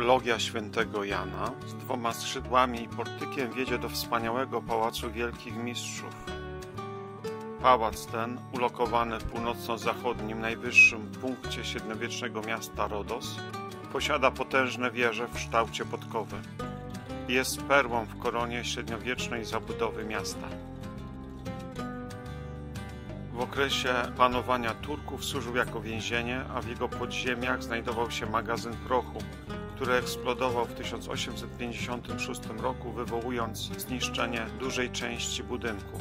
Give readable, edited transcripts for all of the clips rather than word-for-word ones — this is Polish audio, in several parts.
Logia Świętego Jana z 2 skrzydłami i portykiem wiedzie do wspaniałego Pałacu Wielkich Mistrzów. Pałac ten, ulokowany w północno-zachodnim, najwyższym punkcie średniowiecznego miasta Rodos, posiada potężne wieże w kształcie podkowy. Jest perłą w koronie średniowiecznej zabudowy miasta. W okresie panowania Turków służył jako więzienie, a w jego podziemiach znajdował się magazyn prochu, który eksplodował w 1856 roku, wywołując zniszczenie dużej części budynku.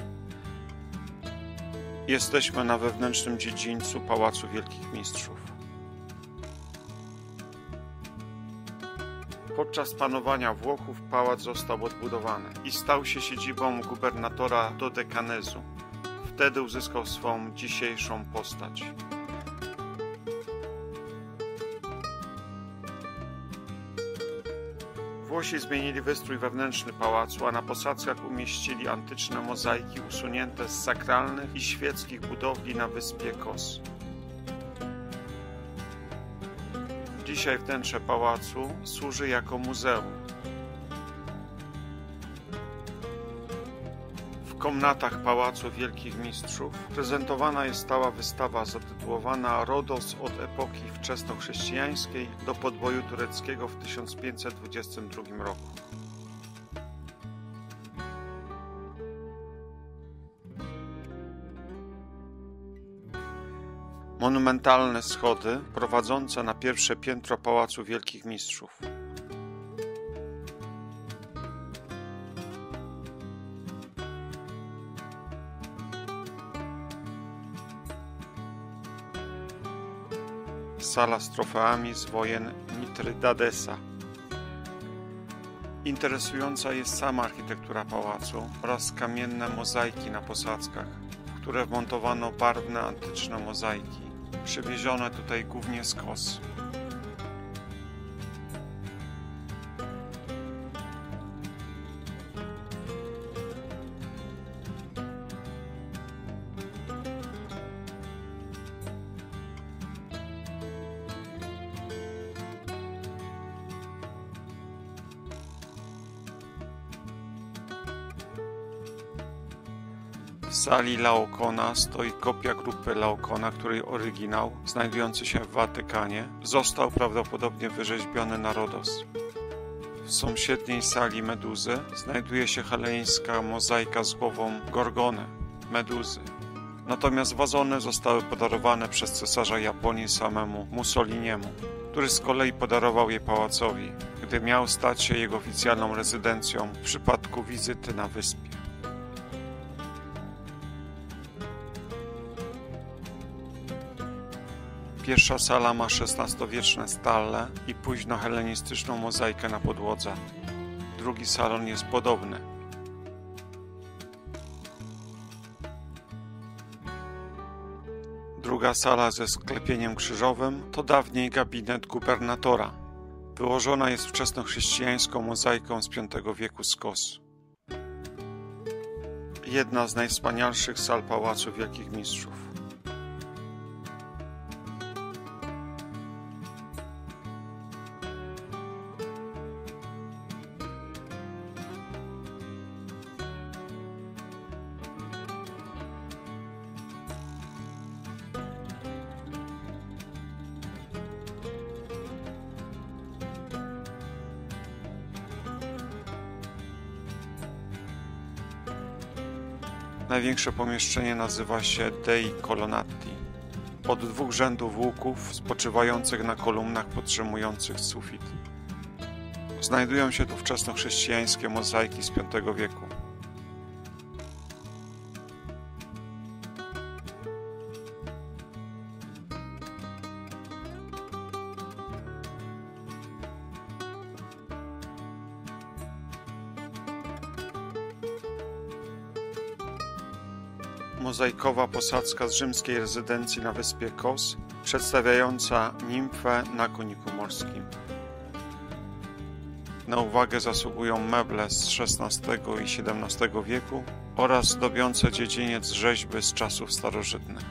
Jesteśmy na wewnętrznym dziedzińcu Pałacu Wielkich Mistrzów. Podczas panowania Włochów pałac został odbudowany i stał się siedzibą gubernatora Dodekanezu. Wtedy uzyskał swą dzisiejszą postać. Włosi zmienili wystrój wewnętrzny pałacu, a na posadzkach umieścili antyczne mozaiki usunięte z sakralnych i świeckich budowli na wyspie Kos. Dzisiaj wnętrze pałacu służy jako muzeum. W komnatach Pałacu Wielkich Mistrzów prezentowana jest stała wystawa zatytułowana Rodos od epoki wczesnochrześcijańskiej do podboju tureckiego w 1522 roku. Monumentalne schody prowadzące na pierwsze piętro Pałacu Wielkich Mistrzów. Sala z trofeami z wojen Mitridadesa. Interesująca jest sama architektura pałacu oraz kamienne mozaiki na posadzkach, w które wmontowano barwne antyczne mozaiki, przywiezione tutaj głównie z Kos. W sali Laokona stoi kopia grupy Laokona, której oryginał, znajdujący się w Watykanie, został prawdopodobnie wyrzeźbiony na Rodos. W sąsiedniej sali Meduzy znajduje się heleńska mozaika z głową Gorgony, Meduzy. Natomiast wazony zostały podarowane przez cesarza Japonii samemu Mussoliniemu, który z kolei podarował je pałacowi, gdy miał stać się jego oficjalną rezydencją w przypadku wizyty na wyspie. Pierwsza sala ma XVI-wieczne stalle i późnohelenistyczną mozaikę na podłodze. Drugi salon jest podobny. Druga sala ze sklepieniem krzyżowym to dawniej gabinet gubernatora. Wyłożona jest wczesnochrześcijańską mozaiką z V wieku z Kos. Jedna z najwspanialszych sal Pałacu Wielkich Mistrzów. Największe pomieszczenie nazywa się Dei Colonnati. Od 2 rzędów łuków spoczywających na kolumnach podtrzymujących sufit. Znajdują się tu wczesnochrześcijańskie mozaiki z V wieku. Mozaikowa posadzka z rzymskiej rezydencji na wyspie Kos, przedstawiająca nimfę na koniku morskim. Na uwagę zasługują meble z XVI i XVII wieku oraz zdobiące dziedziniec rzeźby z czasów starożytnych.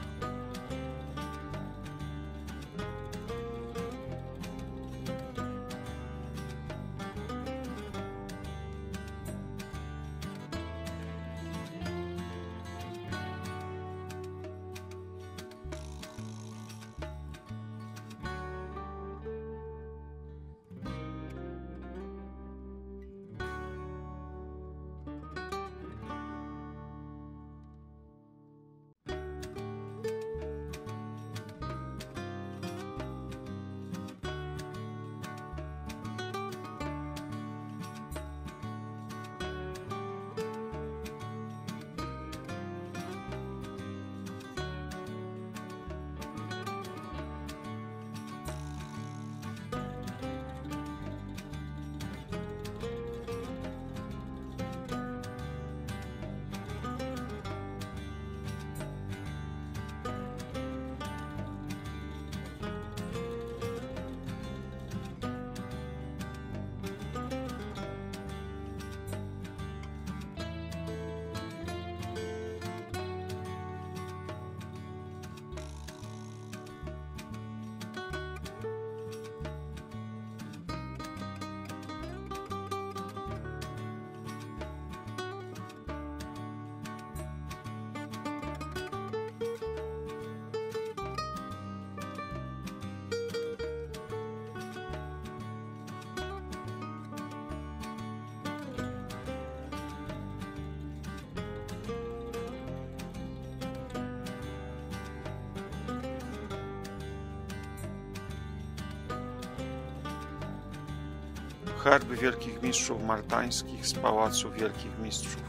Herb Wielkich Mistrzów Maltańskich z Pałacu Wielkich Mistrzów.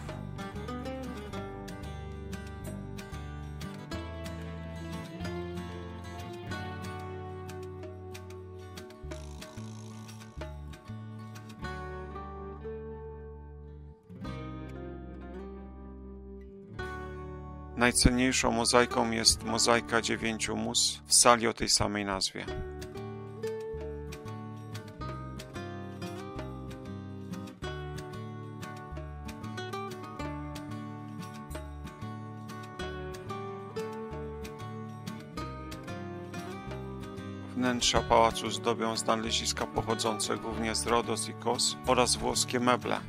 Najcenniejszą mozaiką jest mozaika 9 mus w sali o tej samej nazwie. Wnętrza pałacu zdobią znaleziska pochodzące głównie z Rodos i Kos oraz włoskie meble.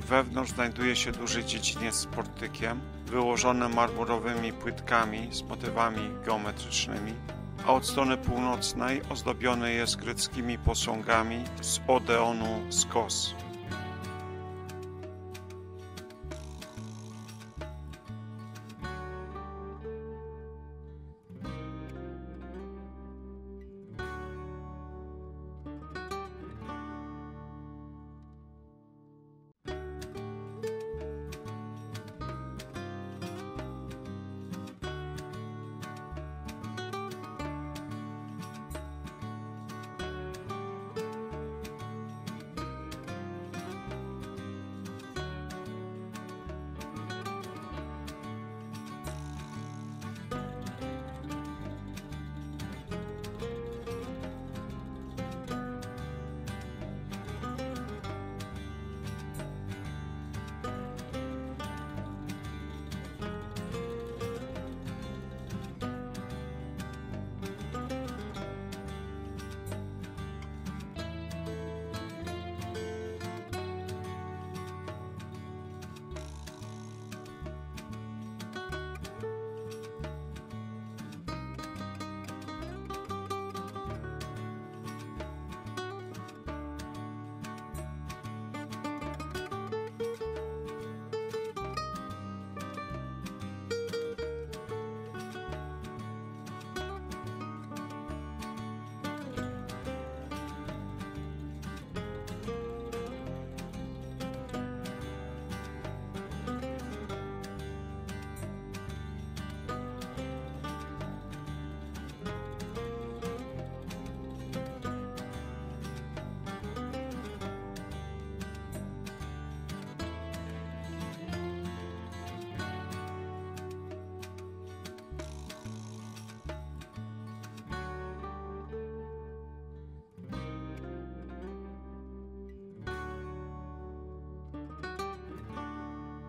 Wewnątrz znajduje się duży dziedziniec z portykiem, wyłożony marmurowymi płytkami z motywami geometrycznymi, a od strony północnej ozdobiony jest greckimi posągami z Odeonu z Kos.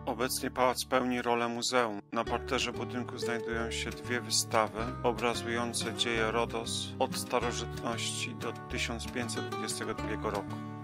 Obecnie pałac pełni rolę muzeum. Na parterze budynku znajdują się dwie wystawy obrazujące dzieje Rodos od starożytności do 1522 roku.